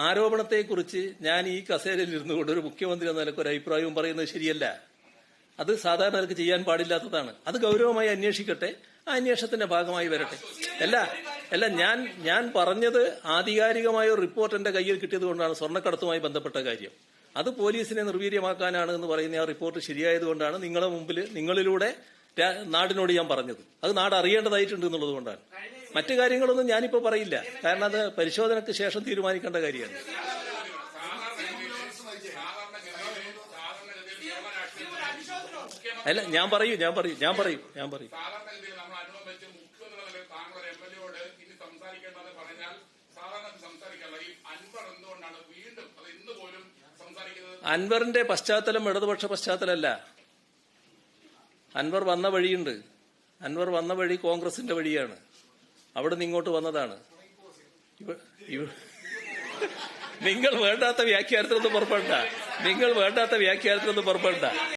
ആരോപണത്തെക്കുറിച്ച് ഞാൻ ഈ കസേരയിൽ ഇരുന്നുകൊണ്ട് ഒരു മുഖ്യമന്ത്രി എന്ന നിലയ്ക്ക് ഒരു അഭിപ്രായവും പറയുന്നത് ശരിയല്ല. അത് സാധാരണ നിലക്ക് ചെയ്യാൻ പാടില്ലാത്തതാണ്. അത് ഗൗരവമായി അന്വേഷിക്കട്ടെ, ആ അന്വേഷണത്തിന്റെ ഭാഗമായി വരട്ടെ. അല്ല ഞാൻ പറഞ്ഞത് ആധികാരികമായ ഒരു റിപ്പോർട്ട് എന്റെ കയ്യിൽ കിട്ടിയത് കൊണ്ടാണ് സ്വർണ്ണക്കടത്തുമായി ബന്ധപ്പെട്ട കാര്യം. അത് പോലീസിനെ നിർവീര്യമാക്കാനാണ് എന്ന് പറയുന്ന ആ റിപ്പോർട്ട് ശരിയായതുകൊണ്ടാണ് നിങ്ങളുടെ മുമ്പിൽ നിങ്ങളിലൂടെ നാടിനോട് ഞാൻ പറഞ്ഞത്. അത് നാട് അറിയേണ്ടതായിട്ടുണ്ട് എന്നുള്ളത് കൊണ്ടാണ്. മറ്റു കാര്യങ്ങളൊന്നും ഞാനിപ്പോൾ പറയില്ല, കാരണം അത് പരിശോധനയ്ക്ക് ശേഷം തീരുമാനിക്കേണ്ട കാര്യമാണ്. അല്ല ഞാൻ പറയും. അൻവറിന്റെ പശ്ചാത്തലം ഇടതുപക്ഷ പശ്ചാത്തലമല്ല. അൻവർ വന്ന വഴിയുണ്ട്. അൻവർ വന്ന വഴി കോൺഗ്രസിന്റെ വഴിയാണ്. അവിടെ നിന്ന് ഇങ്ങോട്ട് വന്നതാണ്. നിങ്ങൾ വേണ്ടാത്ത വ്യാഖ്യാനത്തിനൊന്നും പുറപ്പെടണ്ട.